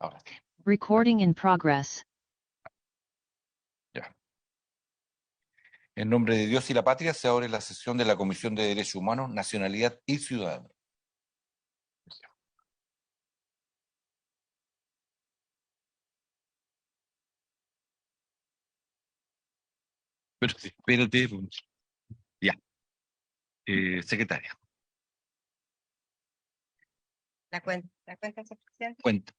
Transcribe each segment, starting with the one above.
Ahora sí. Recording in progress. Ya. En nombre de Dios y la patria se abre la sesión de la Comisión de Derechos Humanos, Nacionalidad y Ciudadanía. Pero sí, espérate. Ya. Secretaria, La cuenta, señor presidente. cuenta.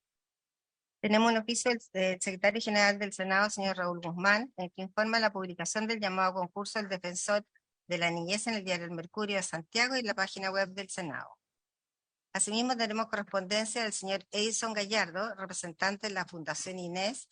Tenemos un oficio del secretario general del Senado, señor Raúl Guzmán, en el que informa la publicación del llamado concurso del defensor de la niñez en el diario El Mercurio de Santiago y la página web del Senado. Asimismo, tenemos correspondencia del señor Edison Gallardo, representante de la Fundación Inés,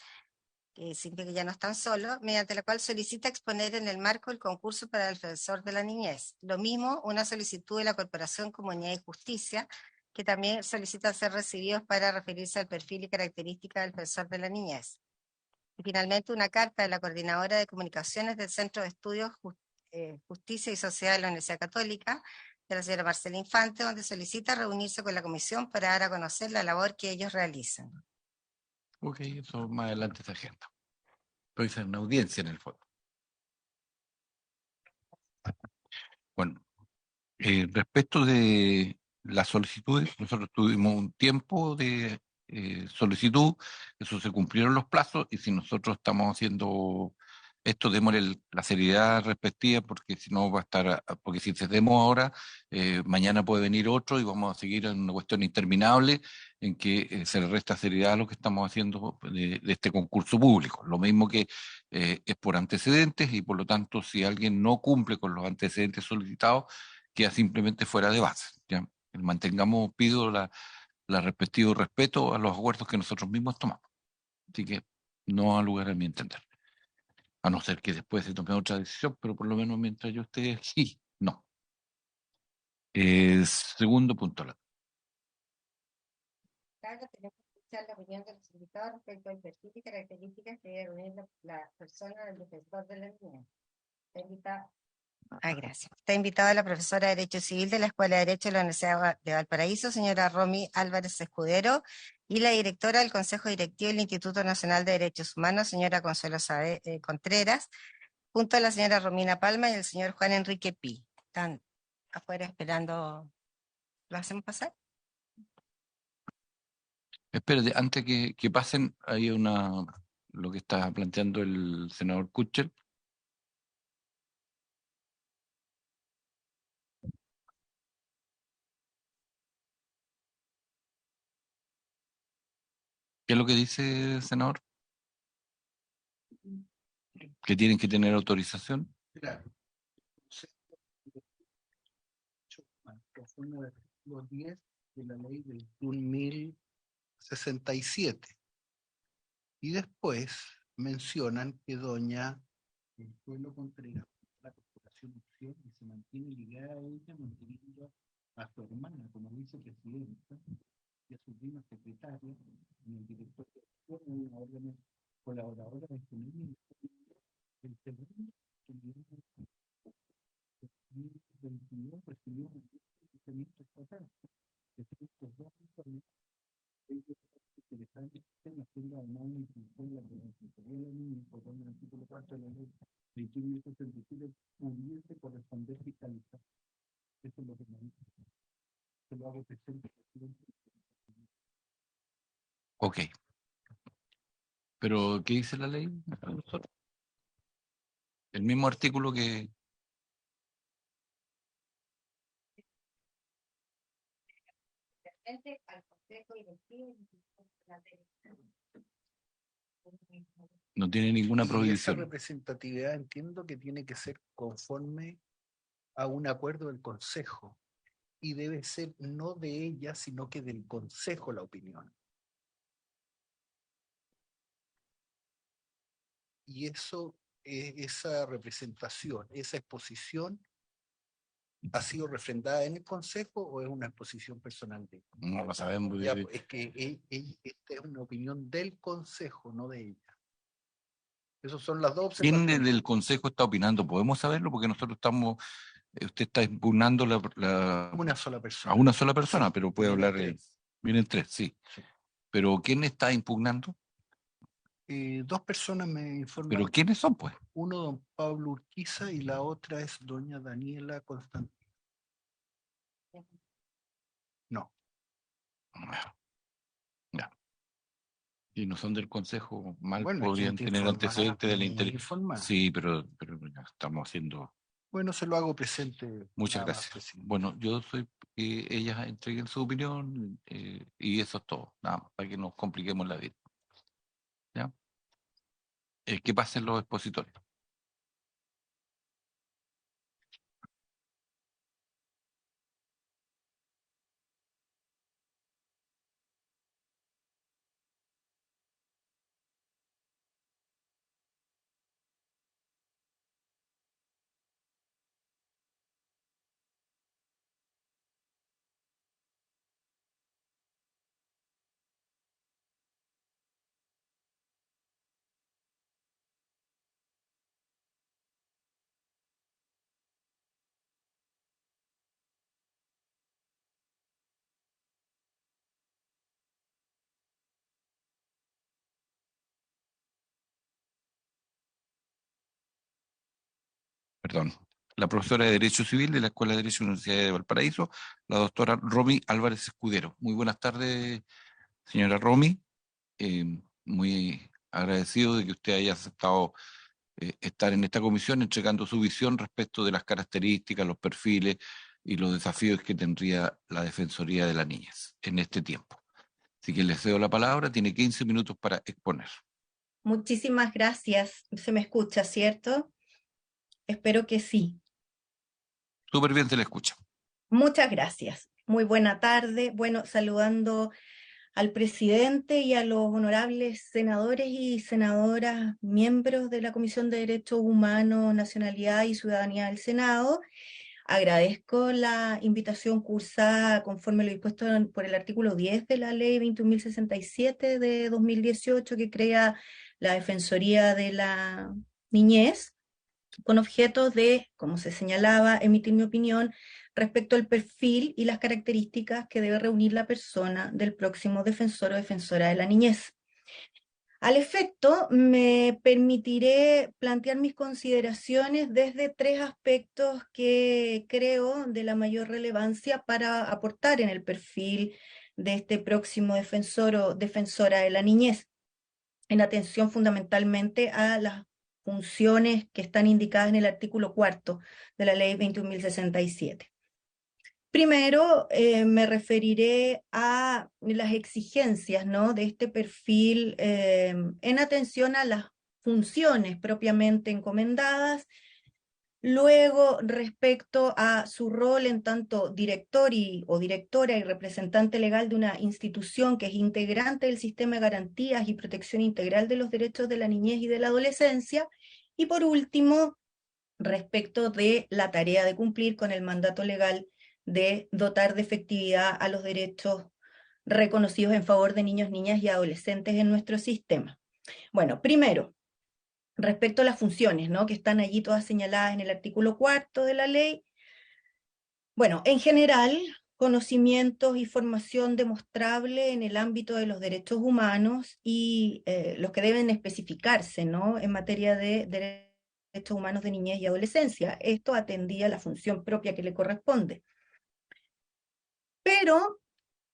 que significa que ya no están solos, mediante la cual solicita exponer en el marco del concurso para el defensor de la niñez. Lo mismo, una solicitud de la Corporación Comunidad y Justicia, que también solicita ser recibidos para referirse al perfil y características del defensor de la niñez. Y finalmente, una carta de la Coordinadora de Comunicaciones del Centro de Estudios Justicia y Sociedad de la Universidad Católica, de la señora Marcela Infante, donde solicita reunirse con la comisión para dar a conocer la labor que ellos realizan. Ok, eso más adelante esa agenda. Pero es una audiencia en el fondo. Bueno, respecto de las solicitudes, nosotros tuvimos un tiempo de solicitud, eso se cumplieron los plazos, y si nosotros estamos haciendo esto, démosle la seriedad respectiva, porque si no va a estar, porque si cedemos ahora, mañana puede venir otro y vamos a seguir en una cuestión interminable en que se le resta seriedad a lo que estamos haciendo de este concurso público. Lo mismo que es por antecedentes, y por lo tanto, si alguien no cumple con los antecedentes solicitados, queda simplemente fuera de base. ¿Ya? Mantengamos, pido la respectivo respeto a los acuerdos que nosotros mismos tomamos. Así que no ha lugar a mi entender. A no ser que después se tome otra decisión, pero por lo menos mientras yo esté aquí, no. Segundo punto. Tenemos que escuchar la opinión de los invitados respecto al perfil y características que debe reunir la persona del defensor de la niñez. Gracias. Está invitada la profesora de Derecho Civil de la Escuela de Derecho de la Universidad de Valparaíso, señora Romy Álvarez Escudero, y la directora del Consejo Directivo del Instituto Nacional de Derechos Humanos, señora Consuelo Contreras, junto a la señora Romina Palma y el señor Juan Enrique Pi. Están afuera esperando. ¿Lo hacemos pasar? Espérate, antes que pasen, hay lo que está planteando el senador Kuchel. ¿Qué es lo que dice el senador? ¿Que tienen que tener autorización? Claro. Conforme al artículo 10 de la ley del 1067. Y después mencionan que doña Consuelo Contreras, la corporación Opción, y se mantiene ligada a ella, manteniendo a su hermana como vicepresidenta y a su prima secretaria en el director de una orden colaboradora de este mismo. El segundo, el 2022, recibió un financiamiento estatal de 302 millones interesantes, haciendo además una inclusión de la Defensoría de la Niña, por el artículo 4 de la ley 21.077, pudiese corresponder fiscalizar. Eso es lo que me dice. Se lo hago presente. Ok. ¿Pero qué dice la ley? El mismo artículo que... Al Consejo Directivo No tiene ninguna Y esa prohibición. representatividad entiendo que tiene que ser conforme a un acuerdo del Consejo, y debe ser no de ella, sino que del Consejo la opinión. Y eso, esa representación, esa exposición, ¿ha sido refrendada en el Consejo o es una exposición personal de ella? No lo sabemos. Ya, pues, es que esta es una opinión del Consejo, no de ella. Esas son las dos ¿Quién observaciones. del Consejo está opinando? ¿Podemos saberlo? Porque nosotros estamos... Usted está impugnando Una sola persona. a una sola persona, Sí, pero puede vienen hablar... tres. Vienen tres, sí. Sí. ¿Pero quién está impugnando? Dos personas me informan. ¿Pero quiénes son, pues? Uno, don Pablo Urquiza, y la otra es doña Daniela Constantino. No, Ya. Si no son del Consejo, mal bueno, es que podrían te tener informará, antecedentes de la muy inter... informada. Sí, pero ya estamos haciendo... Bueno, se lo hago presente. Muchas nada más, gracias. presidente. Bueno, yo soy... ellas entreguen su opinión y eso es todo. Nada más, para que nos compliquemos la vida. ¿Ya? Que pasen los expositores. Perdón, la profesora de Derecho Civil de la Escuela de Derecho de la Universidad de Valparaíso, la doctora Romy Álvarez Escudero. Muy buenas tardes, señora Romy. Muy agradecido de que usted haya aceptado estar en esta comisión entregando su visión respecto de las características, los perfiles y los desafíos que tendría la Defensoría de la Niñez en este tiempo. Así que le cedo la palabra, tiene 15 minutos para exponer. Muchísimas gracias. Se me escucha, ¿cierto? Espero que sí. Súper bien, se le escucha. Muchas gracias. Muy buena tarde. Bueno, saludando al presidente y a los honorables senadores y senadoras, miembros de la Comisión de Derechos Humanos, Nacionalidad y Ciudadanía del Senado. Agradezco la invitación cursada conforme lo dispuesto por el artículo 10 de la Ley 21.067 de 2018, que crea la Defensoría de la Niñez, con objeto de, como se señalaba, emitir mi opinión respecto al perfil y las características que debe reunir la persona del próximo defensor o defensora de la niñez. Al efecto, me permitiré plantear mis consideraciones desde tres aspectos que creo de la mayor relevancia para aportar en el perfil de este próximo defensor o defensora de la niñez, en atención fundamentalmente a las funciones que están indicadas en el artículo 4 de la Ley 21.067. Primero, me referiré a las exigencias, ¿no?, de este perfil en atención a las funciones propiamente encomendadas. Luego, respecto a su rol en tanto director o directora y representante legal de una institución que es integrante del sistema de garantías y protección integral de los derechos de la niñez y de la adolescencia. Y por último, respecto de la tarea de cumplir con el mandato legal de dotar de efectividad a los derechos reconocidos en favor de niños, niñas y adolescentes en nuestro sistema. Bueno, primero, respecto a las funciones, ¿no?, que están allí todas señaladas en el artículo 4 de la ley. Bueno, en general, conocimientos y formación demostrable en el ámbito de los derechos humanos y los que deben especificarse, ¿no?, en materia de derechos humanos de niñez y adolescencia. Esto atendía a la función propia que le corresponde. Pero,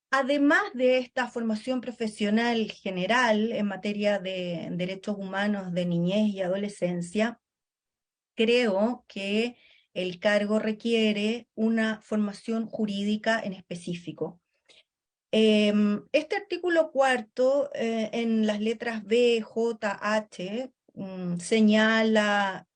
además de esta formación profesional general en materia de derechos humanos de niñez y adolescencia, creo que el cargo requiere una formación jurídica en específico. Este artículo 4, en las letras B, J, H, señala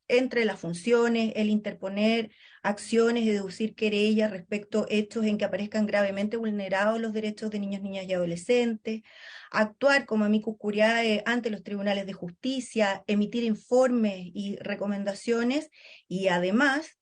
entre las funciones el interponer acciones y deducir querellas respecto a hechos en que aparezcan gravemente vulnerados los derechos de niños, niñas y adolescentes, actuar como amicus curiae ante los tribunales de justicia, emitir informes y recomendaciones, y además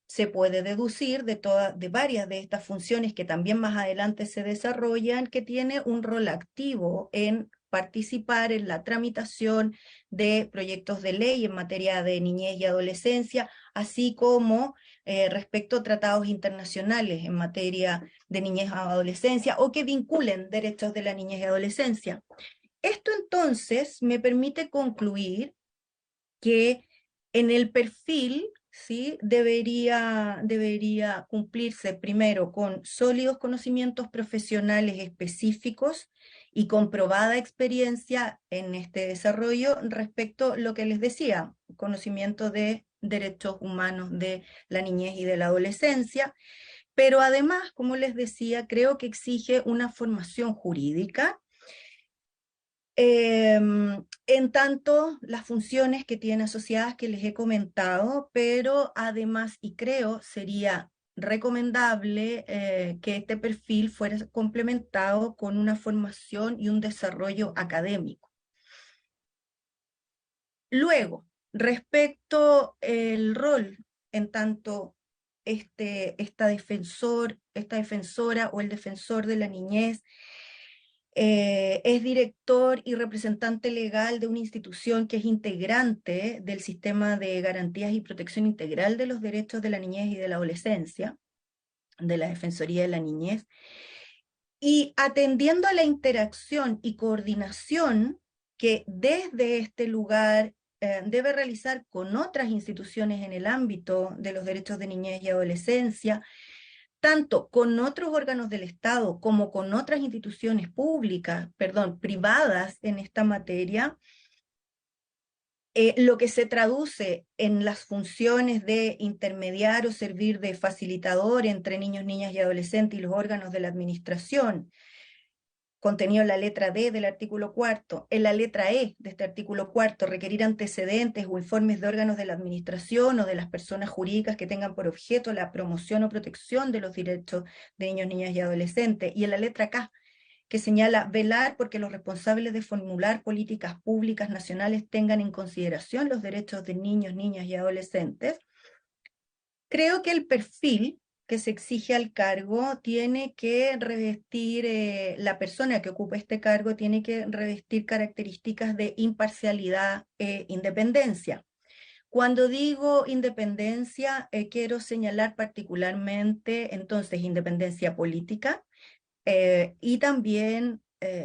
se puede deducir de varias de estas funciones que también más adelante se desarrollan, que tiene un rol activo en participar en la tramitación de proyectos de ley en materia de niñez y adolescencia, así como respecto a tratados internacionales en materia de niñez y adolescencia o que vinculen derechos de la niñez y adolescencia. Esto entonces me permite concluir que en el perfil, ¿sí?, debería cumplirse primero con sólidos conocimientos profesionales específicos y comprobada experiencia en este desarrollo respecto a lo que les decía, conocimiento de derechos humanos de la niñez y de la adolescencia, pero además, como les decía, creo que exige una formación jurídica en tanto las funciones que tiene asociadas que les he comentado, pero además, y creo sería recomendable que este perfil fuera complementado con una formación y un desarrollo académico. Luego, respecto el rol en tanto esta defensora o el defensor de la niñez es director y representante legal de una institución que es integrante del sistema de garantías y protección integral de los derechos de la niñez y de la adolescencia, de la Defensoría de la Niñez, y atendiendo a la interacción y coordinación que desde este lugar debe realizar con otras instituciones en el ámbito de los derechos de niñez y adolescencia, tanto con otros órganos del Estado como con otras instituciones privadas en esta materia, lo que se traduce en las funciones de intermediar o servir de facilitador entre niños, niñas y adolescentes y los órganos de la administración, contenido en la letra D del artículo 4, en la letra E de este artículo 4, requerir antecedentes o informes de órganos de la administración o de las personas jurídicas que tengan por objeto la promoción o protección de los derechos de niños, niñas y adolescentes, y en la letra K, que señala velar porque los responsables de formular políticas públicas nacionales tengan en consideración los derechos de niños, niñas y adolescentes. Creo que el perfil que se exige al cargo tiene que revestir, la persona que ocupa este cargo tiene que revestir características de imparcialidad e independencia. Cuando digo independencia, quiero señalar particularmente entonces independencia política y también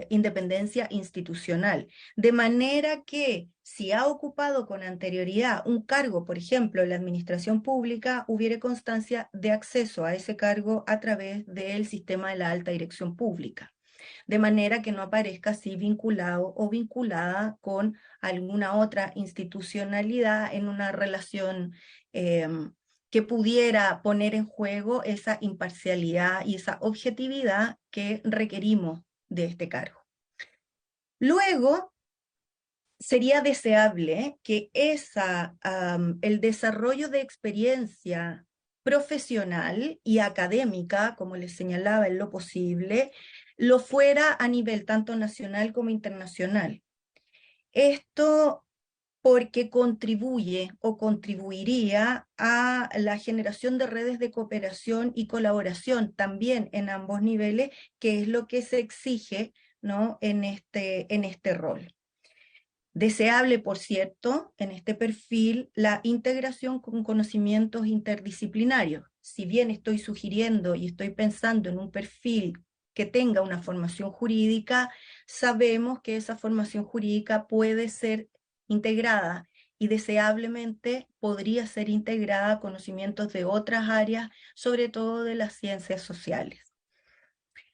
independencia institucional. De manera que si ha ocupado con anterioridad un cargo, por ejemplo, en la administración pública, hubiere constancia de acceso a ese cargo a través del sistema de la alta dirección pública, de manera que no aparezca así vinculado o vinculada con alguna otra institucionalidad en una relación que pudiera poner en juego esa imparcialidad y esa objetividad que requerimos de este cargo. Luego, sería deseable que el desarrollo de experiencia profesional y académica, como les señalaba en lo posible, lo fuera a nivel tanto nacional como internacional. Esto porque contribuye o contribuiría a la generación de redes de cooperación y colaboración también en ambos niveles, que es lo que se exige, ¿no?, en este rol. Deseable, por cierto, en este perfil, la integración con conocimientos interdisciplinarios. Si bien estoy sugiriendo y estoy pensando en un perfil que tenga una formación jurídica, sabemos que esa formación jurídica puede ser integrada y deseablemente podría ser integrada a conocimientos de otras áreas, sobre todo de las ciencias sociales.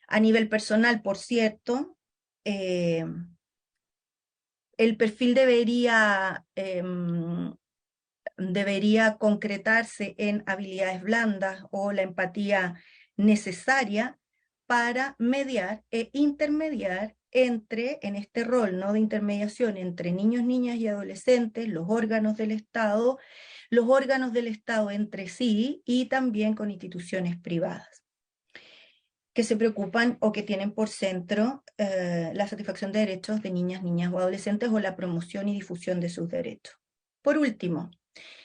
A nivel personal, por cierto, el perfil debería concretarse en habilidades blandas o la empatía necesaria para mediar e intermediar en este rol, ¿no?, de intermediación entre niños, niñas y adolescentes, los órganos del Estado entre sí y también con instituciones privadas que se preocupan o que tienen por centro la satisfacción de derechos de niñas, niñas o adolescentes o la promoción y difusión de sus derechos. Por último,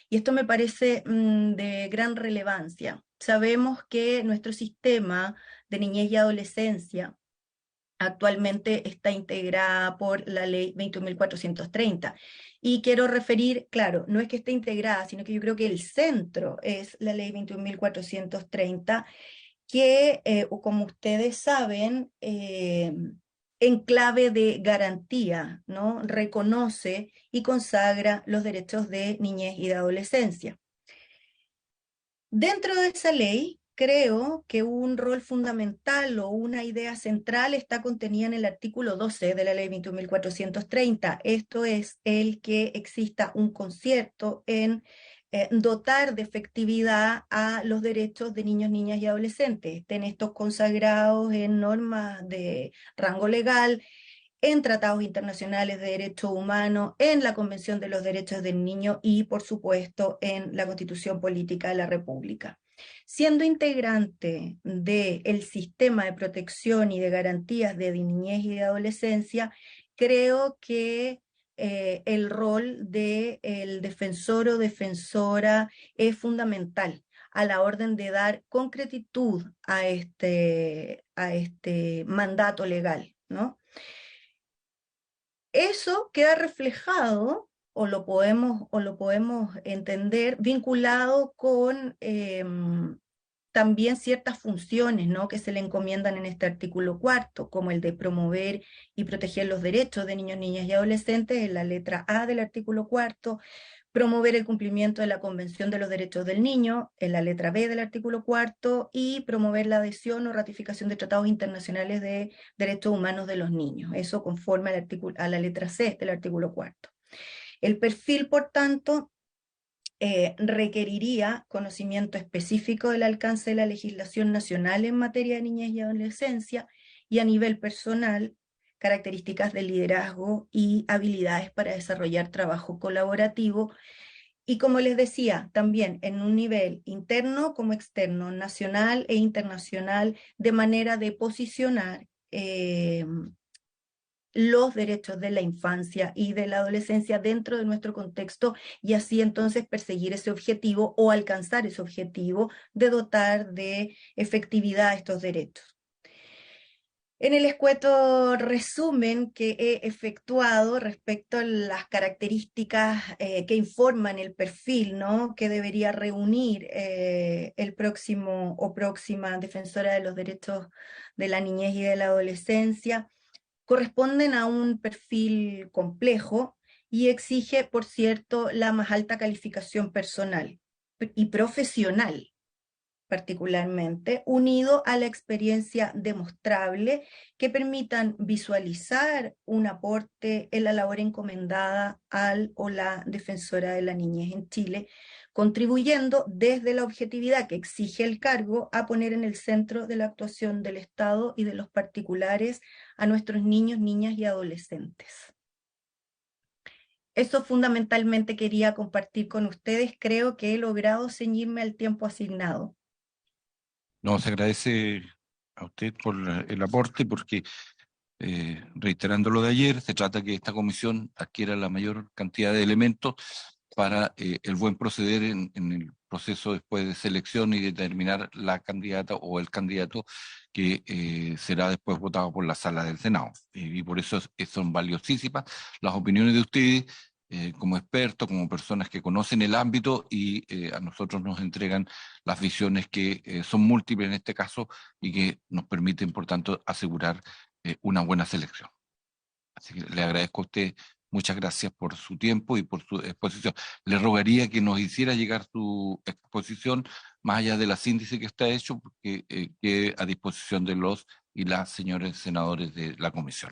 y esto me parece de gran relevancia, sabemos que nuestro sistema de niñez y adolescencia Actualmente está integrada por la ley 21.430. Y quiero referir, claro, no es que esté integrada, sino que yo creo que el centro es la ley 21.430, que, como ustedes saben, en clave de garantía, ¿no? Reconoce y consagra los derechos de niñez y de adolescencia. Dentro de esa ley, creo que un rol fundamental o una idea central está contenida en el artículo 12 de la ley 21.430. Esto es el que exista un concierto en dotar de efectividad a los derechos de niños, niñas y adolescentes. Estén estos consagrados en normas de rango legal, en tratados internacionales de derechos humanos, en la Convención de los Derechos del Niño y, por supuesto, en la Constitución Política de la República. Siendo integrante del sistema de protección y de garantías de niñez y de adolescencia, creo que el rol del defensor o defensora es fundamental a la orden de dar concretitud a este mandato legal, ¿no? Eso queda reflejado, o lo podemos entender, vinculado con también ciertas funciones, ¿no?, que se le encomiendan en este artículo 4, como el de promover y proteger los derechos de niños, niñas y adolescentes, en la letra A del artículo 4, promover el cumplimiento de la Convención de los Derechos del Niño, en la letra B del artículo 4, y promover la adhesión o ratificación de tratados internacionales de derechos humanos de los niños. Eso conforme a la letra C del artículo 4. El perfil, por tanto, requeriría conocimiento específico del alcance de la legislación nacional en materia de niñez y adolescencia, y a nivel personal, características de liderazgo y habilidades para desarrollar trabajo colaborativo, y como les decía, también en un nivel interno como externo, nacional e internacional, de manera de posicionar los derechos de la infancia y de la adolescencia dentro de nuestro contexto, y así entonces perseguir ese objetivo o alcanzar ese objetivo de dotar de efectividad a estos derechos. En el escueto resumen que he efectuado respecto a las características que informan el perfil, ¿no?, que debería reunir el próximo o próxima defensora de los derechos de la niñez y de la adolescencia, corresponden a un perfil complejo y exige, por cierto, la más alta calificación personal y profesional, particularmente, unido a la experiencia demostrable, que permitan visualizar un aporte en la labor encomendada al o la defensora de la niñez en Chile, contribuyendo desde la objetividad que exige el cargo a poner en el centro de la actuación del Estado y de los particulares a nuestros niños, niñas y adolescentes. Eso fundamentalmente quería compartir con ustedes. Creo que he logrado ceñirme al tiempo asignado. No, se agradece a usted por el aporte, porque reiterando lo de ayer, se trata que esta comisión adquiera la mayor cantidad de elementos para el buen proceder en el proceso después de selección y determinar la candidata o el candidato que será después votado por la sala del Senado. Y por eso son valiosísimas las opiniones de ustedes como expertos, como personas que conocen el ámbito, y a nosotros nos entregan las visiones que son múltiples en este caso y que nos permiten, por tanto, asegurar una buena selección. Así que le agradezco a usted, muchas gracias por su tiempo y por su exposición. Le rogaría que nos hiciera llegar su exposición, más allá de la síntesis que está hecho, porque quede a disposición de los y las señores senadores de la comisión.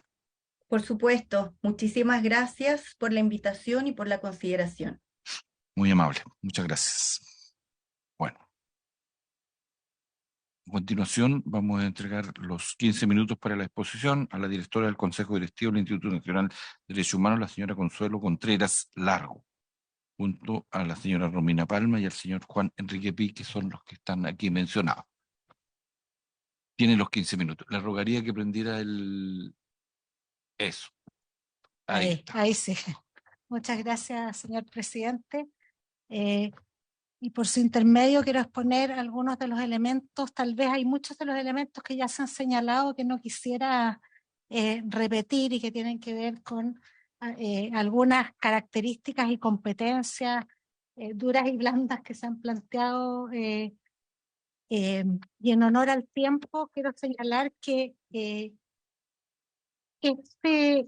Por supuesto, muchísimas gracias por la invitación y por la consideración. Muy amable, muchas gracias. Bueno. A continuación, vamos a entregar los 15 minutos para la exposición a la directora del Consejo Directivo del Instituto Nacional de Derechos Humanos, la señora Consuelo Contreras Largo, junto a la señora Romina Palma y al señor Juan Enrique Pi, que son los que están aquí mencionados. Tiene los 15 minutos. Le rogaría que prendiera eso. Ahí está. Ahí sí. Muchas gracias, señor presidente. Y por su intermedio quiero exponer algunos de los elementos. Tal vez hay muchos de los elementos que ya se han señalado que no quisiera repetir y que tienen que ver con algunas características y competencias duras y blandas que se han planteado. Y en honor al tiempo, quiero señalar que este,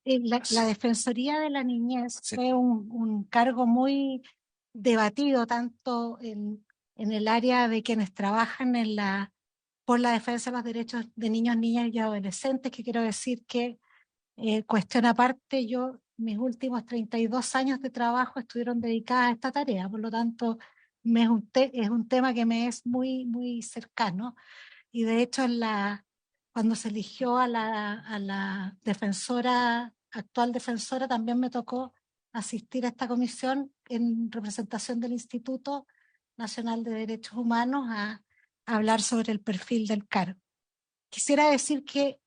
la Defensoría de la Niñez fue un cargo muy debatido tanto en el área de quienes trabajan por la defensa de los derechos de niños, niñas y adolescentes, que quiero decir que, cuestión aparte, mis últimos 32 años de trabajo estuvieron dedicados a esta tarea, por lo tanto es un tema que me es muy, muy cercano. Y de hecho cuando se eligió a la actual defensora, también me tocó asistir a esta comisión en representación del Instituto Nacional de Derechos Humanos a hablar sobre el perfil del cargo. Quisiera decir que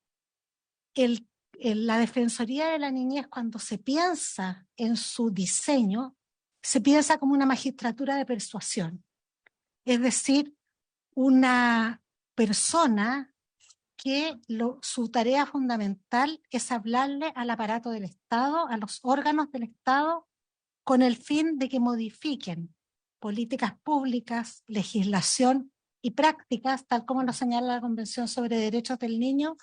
la Defensoría de la Niñez, cuando se piensa en su diseño, se piensa como una magistratura de persuasión, es decir, una persona que su tarea fundamental es hablarle al aparato del Estado, a los órganos del Estado, con el fin de que modifiquen políticas públicas, legislación y prácticas, tal como lo señala la Convención sobre Derechos del Niño,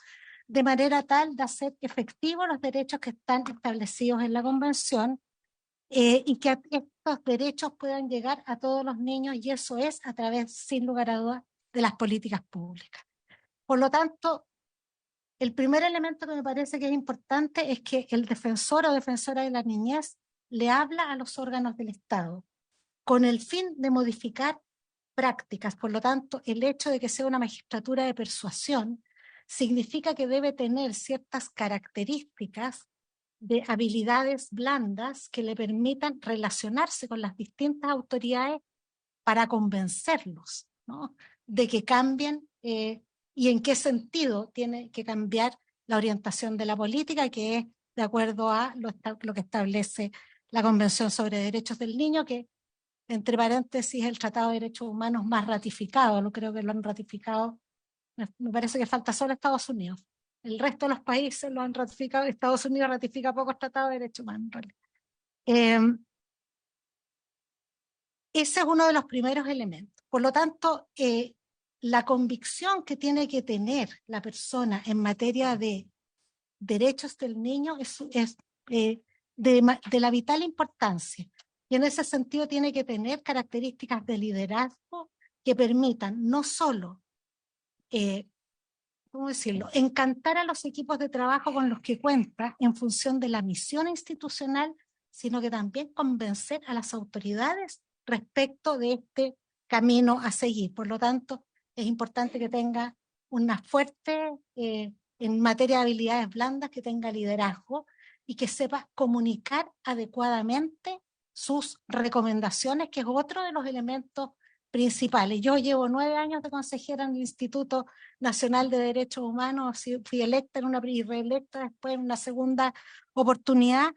de manera tal de hacer efectivos los derechos que están establecidos en la Convención, y que estos derechos puedan llegar a todos los niños, y eso es a través, sin lugar a dudas, de las políticas públicas. Por lo tanto, el primer elemento que me parece que es importante es que el defensor o defensora de la niñez le habla a los órganos del Estado con el fin de modificar prácticas. Por lo tanto, el hecho de que sea una magistratura de persuasión significa que debe tener ciertas características de habilidades blandas que le permitan relacionarse con las distintas autoridades para convencerlos, ¿no?, de que cambien, y en qué sentido tiene que cambiar la orientación de la política, que es de acuerdo a lo que establece la Convención sobre Derechos del Niño, que, entre paréntesis, es el Tratado de Derechos Humanos más ratificado. Lo creo que lo han ratificado, me parece que falta solo Estados Unidos. El resto de los países lo han ratificado. Estados Unidos ratifica pocos tratados de derechos humanos, en realidad. Ese es uno de los primeros elementos. Por lo tanto, la convicción que tiene que tener la persona en materia de derechos del niño es de la vital importancia. Y en ese sentido tiene que tener características de liderazgo que permitan no solo, ¿cómo decirlo?, encantar a los equipos de trabajo con los que cuenta en función de la misión institucional, sino que también convencer a las autoridades respecto de este camino a seguir. Por lo tanto, es importante que tenga una fuerte, en materia de habilidades blandas, que tenga liderazgo y que sepa comunicar adecuadamente sus recomendaciones, que es otro de los elementos principales. Yo llevo 9 años de consejera en el Instituto Nacional de Derechos Humanos, fui electa en una y reelecta después en una segunda oportunidad,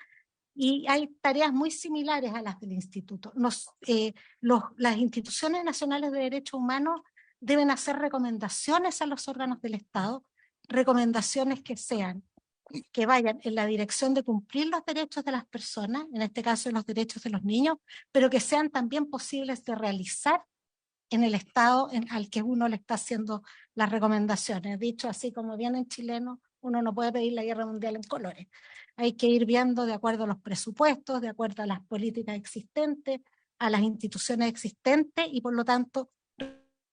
y hay tareas muy similares a las del instituto. Las instituciones nacionales de derechos humanos deben hacer recomendaciones a los órganos del Estado, recomendaciones que vayan en la dirección de cumplir los derechos de las personas, en este caso los derechos de los niños, pero que sean también posibles de realizar en el Estado al que uno le está haciendo las recomendaciones. Dicho así como bien en chileno, uno no puede pedir la guerra mundial en colores. Hay que ir viendo de acuerdo a los presupuestos, de acuerdo a las políticas existentes, a las instituciones existentes, y por lo tanto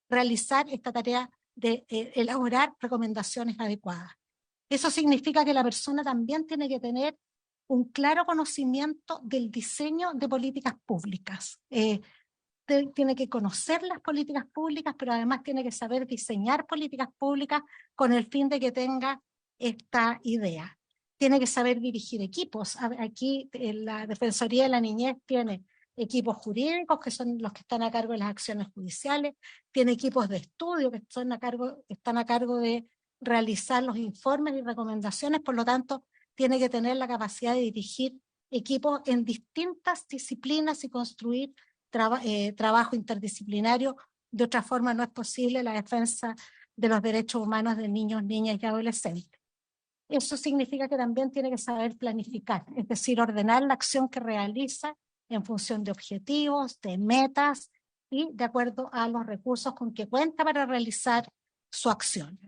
realizar esta tarea de elaborar recomendaciones adecuadas. Eso significa que la persona también tiene que tener un claro conocimiento del diseño de políticas públicas. Tiene que conocer las políticas públicas, pero además tiene que saber diseñar políticas públicas con el fin de que tenga esta idea. Tiene que saber dirigir equipos. Aquí la Defensoría de la Niñez tiene equipos jurídicos, que son los que están a cargo de las acciones judiciales, tiene equipos de estudio que están a cargo de realizar los informes y recomendaciones. Por lo tanto, tiene que tener la capacidad de dirigir equipos en distintas disciplinas y construir trabajo interdisciplinario. De otra forma no es posible la defensa de los derechos humanos de niños, niñas y adolescentes. Eso significa que también tiene que saber planificar, es decir, ordenar la acción que realiza en función de objetivos, de metas y de acuerdo a los recursos con que cuenta para realizar su acción.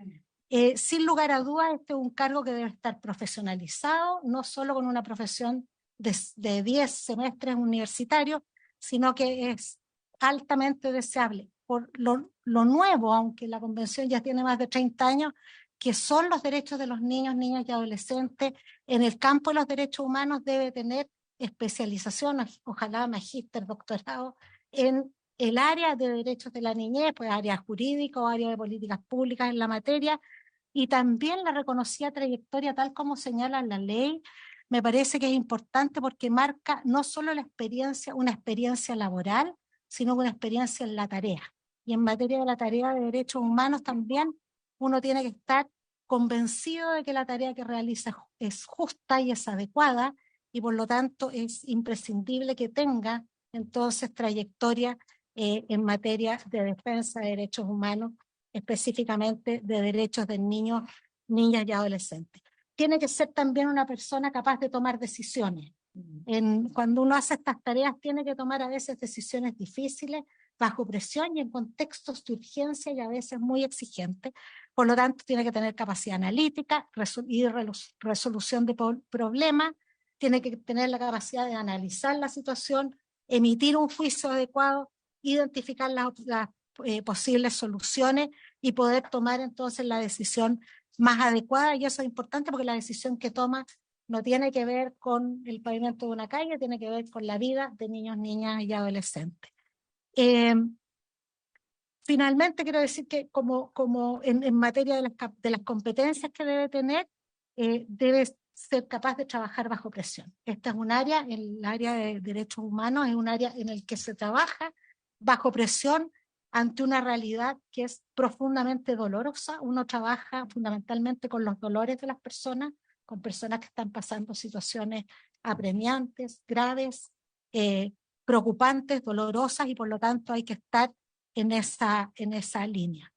Sin lugar a dudas, este es un cargo que debe estar profesionalizado, no solo con una profesión de 10 semestres universitarios, sino que es altamente deseable por lo nuevo, aunque la convención ya tiene más de 30 años, que son los derechos de los niños, niñas y adolescentes. En el campo de los derechos humanos debe tener especialización, ojalá magíster, doctorado, en el área de derechos de la niñez, pues área jurídica o área de políticas públicas en la materia, y también la reconocida trayectoria tal como señala la ley, me parece que es importante porque marca no solo la experiencia, una experiencia laboral, sino una experiencia en la tarea. Y en materia de la tarea de derechos humanos también uno tiene que estar convencido de que la tarea que realiza es justa y es adecuada, y por lo tanto es imprescindible que tenga entonces trayectoria en materia de defensa de derechos humanos, específicamente de derechos de niños, niñas y adolescentes. Tiene que ser también una persona capaz de tomar decisiones. Cuando uno hace estas tareas tiene que tomar a veces decisiones difíciles, bajo presión y en contextos de urgencia y a veces muy exigentes. Por lo tanto, tiene que tener capacidad analítica y resolución de problemas, tiene que tener la capacidad de analizar la situación, emitir un juicio adecuado, identificar las posibles soluciones y poder tomar entonces la decisión más adecuada. Y eso es importante porque la decisión que toma no tiene que ver con el pavimento de una calle, tiene que ver con la vida de niños, niñas y adolescentes. Finalmente quiero decir que como en materia de las competencias que debe tener, debe ser capaz de trabajar bajo presión. Esta es un área, el área de derechos humanos es un área en el que se trabaja bajo presión ante una realidad que es profundamente dolorosa. Uno trabaja fundamentalmente con los dolores de las personas, con personas que están pasando situaciones apremiantes, graves, preocupantes, dolorosas, y por lo tanto hay que estar en esa línea.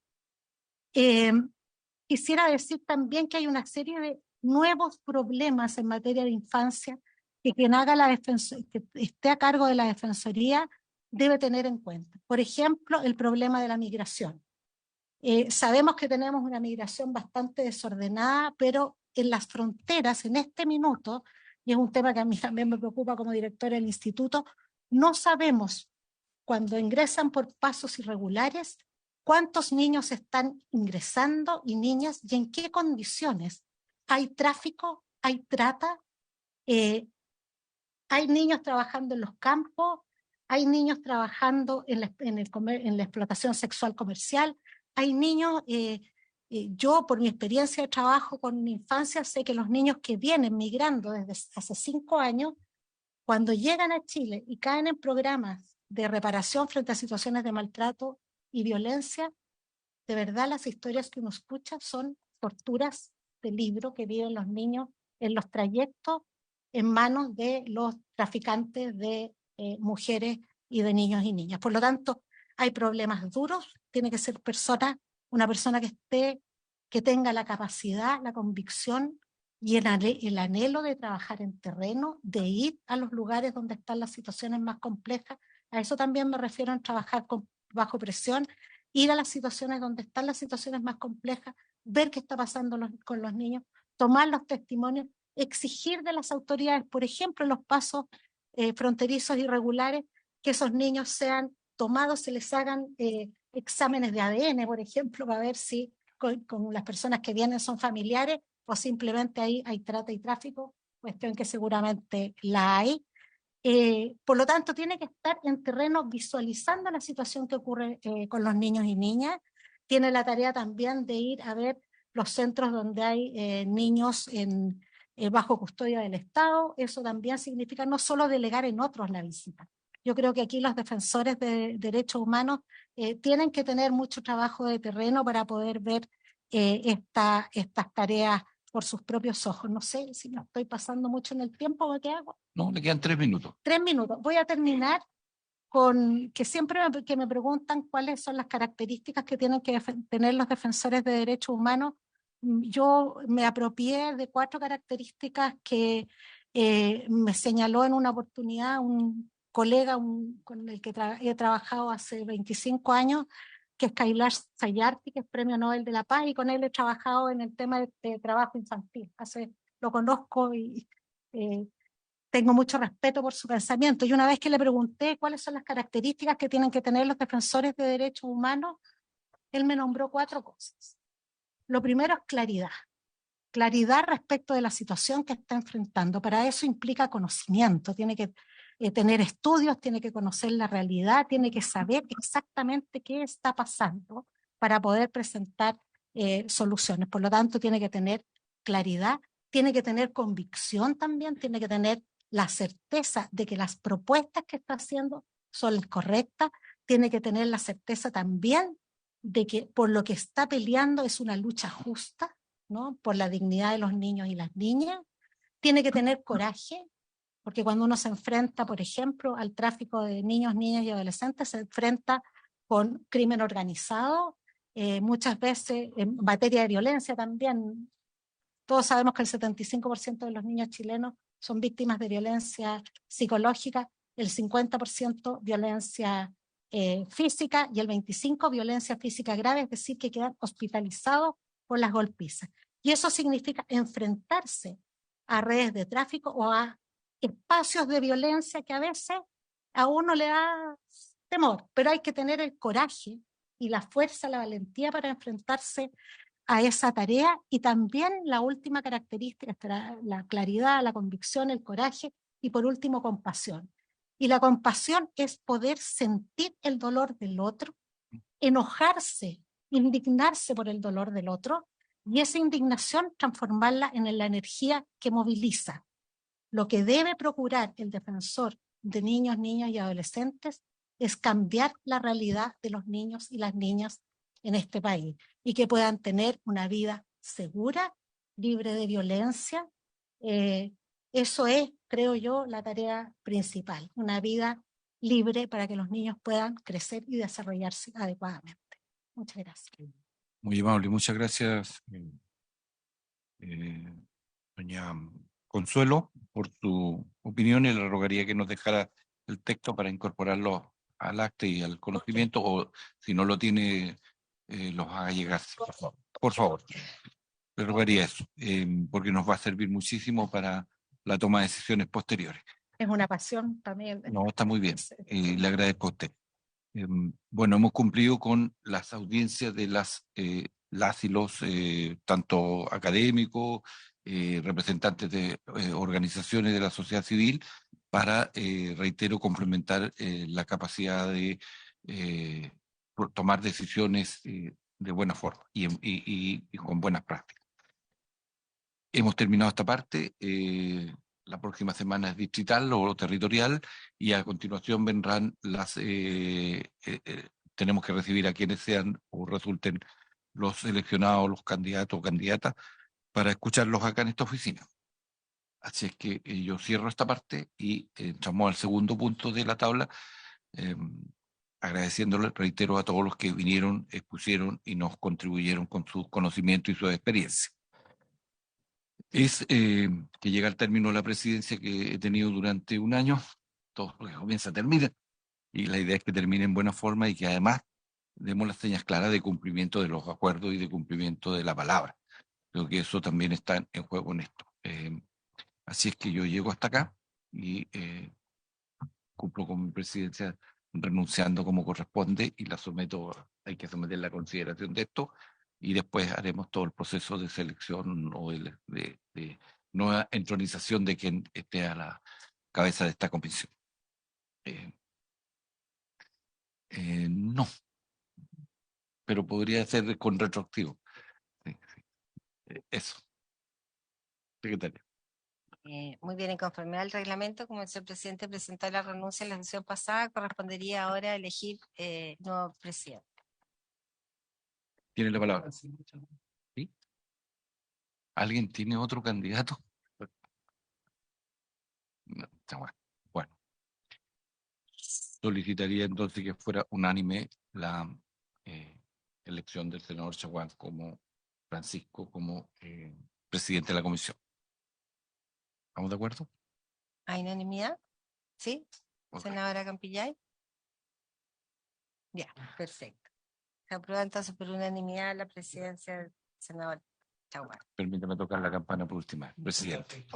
Quisiera decir también que hay una serie de nuevos problemas en materia de infancia que quien haga que esté a cargo de la Defensoría debe tener en cuenta. Por ejemplo, el problema de la migración. Sabemos que tenemos una migración bastante desordenada, pero en las fronteras, en este minuto, y es un tema que a mí también me preocupa como directora del instituto, no sabemos cuando ingresan por pasos irregulares cuántos niños están ingresando y niñas y en qué condiciones. ¿Hay tráfico? ¿Hay trata? ¿Hay niños trabajando en los campos? ¿Hay niños trabajando en la explotación sexual comercial? ¿Hay niños? Yo, por mi experiencia de trabajo con infancia, sé que los niños que vienen migrando desde hace 5 años, cuando llegan a Chile y caen en programas de reparación frente a situaciones de maltrato y violencia, de verdad las historias que uno escucha son torturas de libro que viven los niños en los trayectos en manos de los traficantes de mujeres y de niños y niñas. Por lo tanto, hay problemas duros, tiene que ser una persona que tenga la capacidad, la convicción y el anhelo de trabajar en terreno, de ir a los lugares donde están las situaciones más complejas. A eso también me refiero en trabajar bajo presión, ir a las situaciones donde están las situaciones más complejas, ver qué está pasando con los niños, tomar los testimonios, exigir de las autoridades, por ejemplo, en los pasos fronterizos irregulares, que esos niños sean tomados, se les hagan exámenes de ADN, por ejemplo, para ver si con las personas que vienen son familiares o simplemente ahí hay trata y tráfico, cuestión que seguramente la hay. Por lo tanto, tiene que estar en terreno visualizando la situación que ocurre con los niños y niñas. Tiene la tarea también de ir a ver los centros donde hay niños bajo custodia del Estado. Eso también significa no solo delegar en otros la visita. Yo creo que aquí los defensores de derechos humanos tienen que tener mucho trabajo de terreno para poder ver estas tareas por sus propios ojos. No sé si me estoy pasando mucho en el tiempo o qué hago. No, le quedan 3 minutos. 3 minutos. Voy a terminar que siempre que me preguntan cuáles son las características que tienen que tener los defensores de derechos humanos, yo me apropié de 4 características que me señaló en una oportunidad un colega con el que he trabajado hace 25 años, que es Kailash Satyarthi, que es Premio Nobel de la Paz, y con él he trabajado en el tema de trabajo infantil. Lo conozco y tengo mucho respeto por su pensamiento. Y una vez que le pregunté cuáles son las características que tienen que tener los defensores de derechos humanos, él me nombró 4 cosas. Lo primero es claridad. Claridad respecto de la situación que está enfrentando. Para eso implica conocimiento, tiene que tener estudios, tiene que conocer la realidad, tiene que saber exactamente qué está pasando para poder presentar soluciones. Por lo tanto, tiene que tener claridad, tiene que tener convicción también, tiene que tener la certeza de que las propuestas que está haciendo son las correctas, tiene que tener la certeza también de que por lo que está peleando es una lucha justa, ¿no? Por la dignidad de los niños y las niñas. Tiene que tener coraje, porque cuando uno se enfrenta, por ejemplo, al tráfico de niños, niñas y adolescentes, se enfrenta con crimen organizado, muchas veces en materia de violencia también. Todos sabemos que el 75% de los niños chilenos son víctimas de violencia psicológica, el 50% violencia física y el 25% violencia física grave, es decir, que quedan hospitalizados por las golpizas. Y eso significa enfrentarse a redes de tráfico o a espacios de violencia que a veces a uno le da temor, pero hay que tener el coraje y la fuerza, la valentía para enfrentarse a esa tarea. Y también la última característica estará la claridad, la convicción, el coraje y por último compasión. Y la compasión es poder sentir el dolor del otro, enojarse, indignarse por el dolor del otro y esa indignación transformarla en la energía que moviliza. Lo que debe procurar el defensor de niños, niñas y adolescentes es cambiar la realidad de los niños y las niñas en este país y que puedan tener una vida segura, libre de violencia. Eso es, creo yo, la tarea principal, una vida libre para que los niños puedan crecer y desarrollarse adecuadamente. Muchas gracias. Muy amable, muchas gracias, doña Consuelo, por su opinión, y le rogaría que nos dejara el texto para incorporarlo al acta y al conocimiento, o si no lo tiene, los haga llegar, por favor. Por favor, le rogaría eso, porque nos va a servir muchísimo para la toma de decisiones posteriores. Es una pasión también. No, está muy bien, le agradezco a usted. Bueno, hemos cumplido con las audiencias de las y los, tanto académicos, representantes de organizaciones de la sociedad civil, para, reitero, complementar la capacidad de tomar decisiones de buena forma y con buenas prácticas. Hemos terminado esta parte. La próxima semana es distrital o territorial, y a continuación vendrán tenemos que recibir a quienes sean o resulten los seleccionados, los candidatos o candidatas, para escucharlos acá en esta oficina. Así es que yo cierro esta parte y entramos al segundo punto de la tabla, agradeciéndole, reitero, a todos los que vinieron, expusieron y nos contribuyeron con sus conocimientos y su experiencia. Es que llega al término la presidencia que he tenido durante un año. Todo lo que comienza termina, y la idea es que termine en buena forma y que además demos las señas claras de cumplimiento de los acuerdos y de cumplimiento de la palabra. Creo que eso también está en juego en esto. Así es que yo llego hasta acá y cumplo con mi presidencia renunciando como corresponde, y la someto, hay que someter la consideración de esto, y después haremos todo el proceso de selección o de nueva entronización de quien esté a la cabeza de esta comisión. No, pero podría ser con retroactivo. Sí, sí. Eso, secretario. Muy bien, en conformidad al reglamento, como el señor presidente presentó la renuncia en la sesión pasada, correspondería ahora elegir nuevo presidente. Tiene la palabra. ¿Sí? ¿Alguien tiene otro candidato? No, está bueno. Bueno. solicitaría entonces que fuera unánime la elección del senador Chaguán como Francisco, como presidente de la comisión. ¿Estamos de acuerdo? ¿Hay unanimidad? ¿Sí? Ok. Senadora Campillay. Ya, perfecto. Se aprueba entonces por unanimidad la presidencia del senador Chaguán. Permítame tocar la campana por última vez, presidente.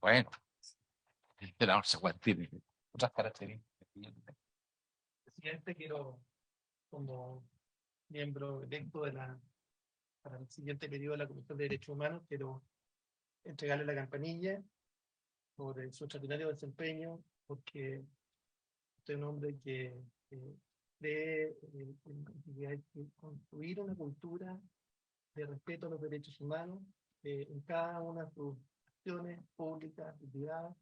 Bueno, el senador Chaguán tiene otras características. Presidente, quiero, como miembro electo para el siguiente periodo de la Comisión de Derechos Humanos, quiero entregarle la campanilla por su extraordinario desempeño, porque usted es un hombre que cree en que hay que construir una cultura de respeto a los derechos humanos en cada una de sus acciones públicas y privadas,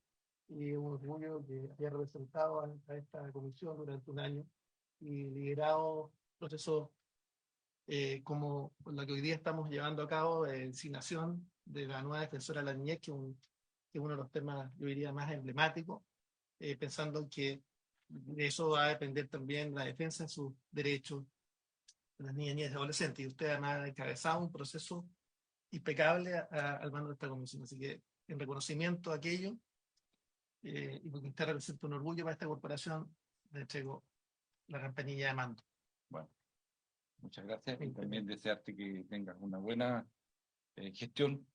y es un orgullo que haya representado a esta comisión durante un año y liderado procesos como la que hoy día estamos llevando a cabo de designación de la nueva defensora de la niñez, que es uno de los temas, yo diría, más emblemáticos, pensando que de eso va a depender también la defensa de sus derechos de las niñas y adolescentes. Y usted además ha encabezado un proceso impecable al mando de esta comisión. Así que en reconocimiento a aquello, y porque usted representa un orgullo para esta corporación, le entrego la campanilla de mando. Bueno, muchas gracias y también desearte que tengas una buena gestión,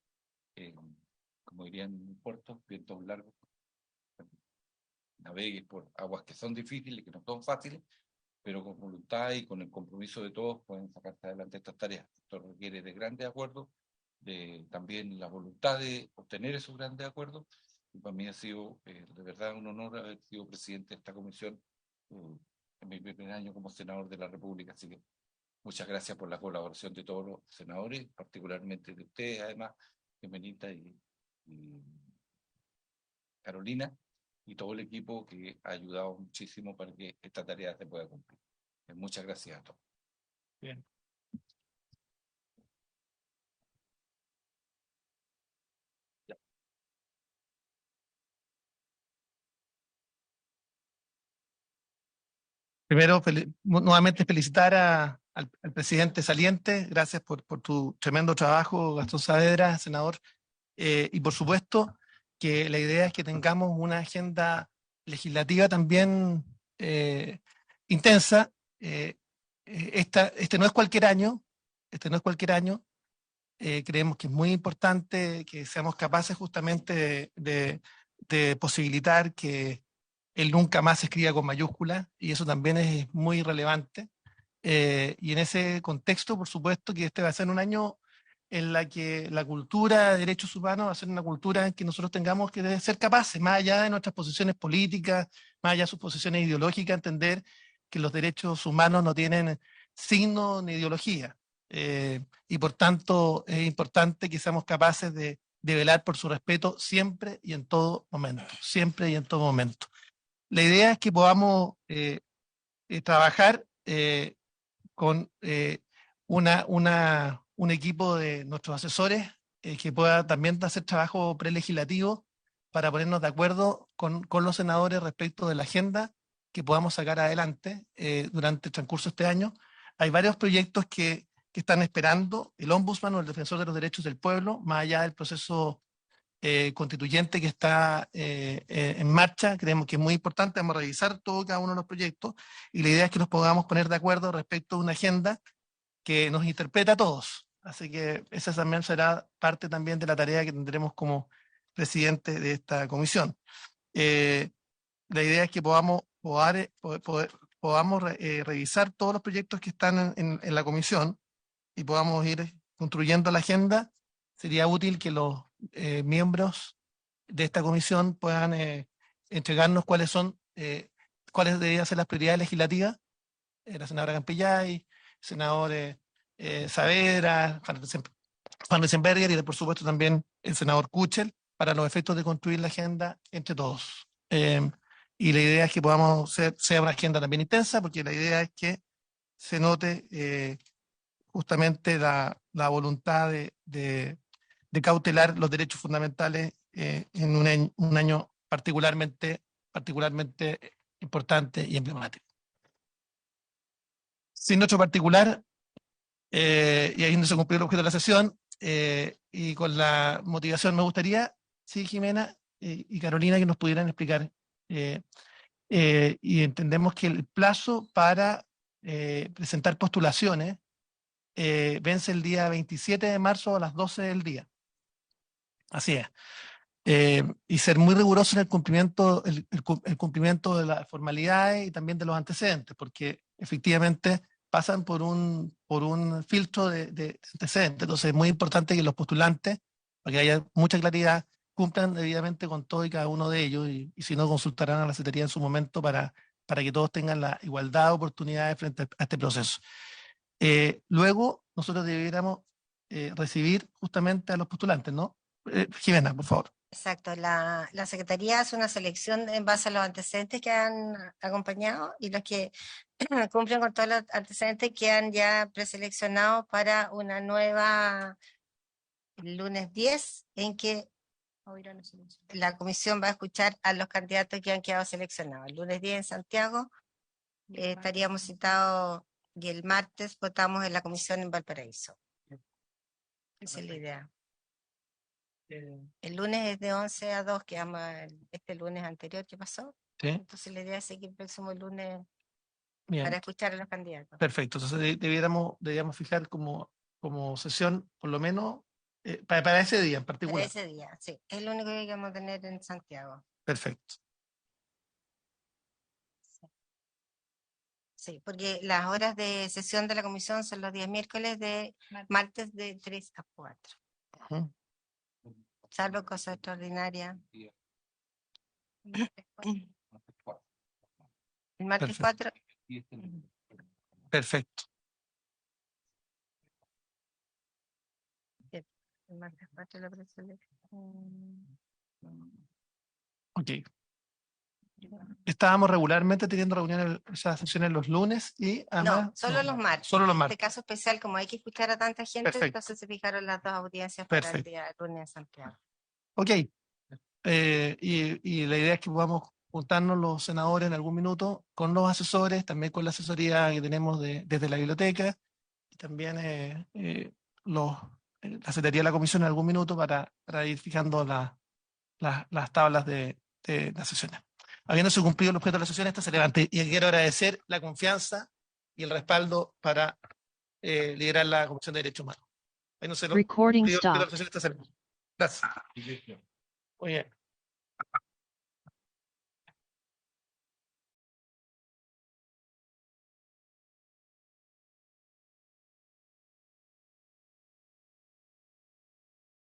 como dirían en Puerto, vientos largos, navegues por aguas que son difíciles, que no son fáciles, pero con voluntad y con el compromiso de todos pueden sacarse adelante estas tareas. Esto requiere de grandes acuerdos, de también la voluntad de obtener esos grandes acuerdos. Y para mí ha sido de verdad un honor haber sido presidente de esta comisión en mi primer año como senador de la República. Así que muchas gracias por la colaboración de todos los senadores, particularmente de ustedes, además, Benita y Carolina, y todo el equipo que ha ayudado muchísimo para que esta tarea se pueda cumplir. Muchas gracias a todos. Bien. Primero, nuevamente felicitar al presidente saliente. Gracias por tu tremendo trabajo, Gastón Saavedra, senador. Y por supuesto que la idea es que tengamos una agenda legislativa también intensa. Este no es cualquier año, creemos que es muy importante que seamos capaces justamente de posibilitar que el nunca más se escriba con mayúsculas, y eso también es muy relevante. Y en ese contexto, por supuesto, que este va a ser un año en la que la cultura de derechos humanos va a ser una cultura en que nosotros tengamos que ser capaces, más allá de nuestras posiciones políticas, más allá de sus posiciones ideológicas, entender que los derechos humanos no tienen signo ni ideología. Y por tanto es importante que seamos capaces de velar por su respeto siempre y en todo momento, siempre y en todo momento. La idea es que podamos trabajar con un equipo de nuestros asesores que pueda también hacer trabajo prelegislativo para ponernos de acuerdo con los senadores respecto de la agenda que podamos sacar adelante durante el transcurso de este año. Hay varios proyectos que están esperando el Ombudsman o el Defensor de los Derechos del Pueblo, más allá del proceso constituyente que está en marcha. Creemos que es muy importante. Vamos a revisar cada uno de los proyectos y la idea es que nos podamos poner de acuerdo respecto a una agenda que nos interpreta a todos. Así que esa también será parte también de la tarea que tendremos como presidente de esta comisión. La idea es que podamos revisar todos los proyectos que están en la comisión y podamos ir construyendo la agenda. Sería útil que los miembros de esta comisión puedan entregarnos cuáles deberían ser las prioridades legislativas. La senadora Campillay, senador Saavedra, Juan Reisenberger y por supuesto también el senador Kuchel, para los efectos de construir la agenda entre todos. Y la idea es que podamos sea una agenda también intensa, porque la idea es que se note justamente la voluntad de cautelar los derechos fundamentales en un año particularmente importante y emblemático. Sin otro particular, y ahí no se cumplió el objeto de la sesión, y con la motivación me gustaría, sí, Jimena y Carolina, que nos pudieran explicar, y entendemos que el plazo para presentar postulaciones vence el día 27 de marzo a las 12 del día. Así es. Y ser muy riguroso en el cumplimiento, el cumplimiento de las formalidades y también de los antecedentes, porque efectivamente pasan por un filtro de antecedentes. Entonces es muy importante que los postulantes, para que haya mucha claridad, cumplan debidamente con todo y cada uno de ellos, y si no, consultarán a la Secretaría en su momento para que todos tengan la igualdad de oportunidades frente a este proceso. Luego, nosotros debiéramos recibir justamente a los postulantes, ¿no? Jimena, por favor. Exacto, la Secretaría hace una selección en base a los antecedentes que han acompañado, y los que cumplen con todos los antecedentes quedan ya preseleccionados para una nueva el lunes 10, en que la comisión va a escuchar a los candidatos que han quedado seleccionados. El lunes 10 en Santiago estaríamos citados, y el martes votamos en la comisión en Valparaíso. Esa es la idea. El lunes es de 11 a 2, que este lunes anterior que pasó. Sí, Entonces la idea es seguir el próximo lunes bien. para escuchar a los candidatos. Perfecto. Entonces deberíamos fijar como sesión, por lo menos, para ese día en Para particular. ese día, sí. Es lo único que vamos a tener en Santiago. Perfecto. Sí, porque las horas de sesión de la comisión son los días miércoles de martes de 3 a 4. Ujú. Salvo cosas extraordinarias. El martes Perfecto. 4. Perfecto. El martes 4 la preselección. Ok. Estábamos regularmente teniendo reuniones, esas sesiones los lunes y además. No, solo los martes. Solo los En martes. este caso especial, como hay que escuchar a tanta gente, Perfecto. entonces se fijaron las dos audiencias para el Perfecto. día lunes en Santiago. Ok. Y la idea es que podamos juntarnos los senadores en algún minuto con los asesores, también con la asesoría que tenemos desde la biblioteca, y también la Secretaría de la Comisión en algún minuto para ir fijando las tablas de las sesiones. Habiéndose cumplido el objeto de la sesión, esta se levante. Y quiero agradecer la confianza y el respaldo para liderar la Comisión de Derechos Humanos. Habiéndose Recording cumplido el objeto de la stopped. sesión, esta se levante. Gracias. Muy bien.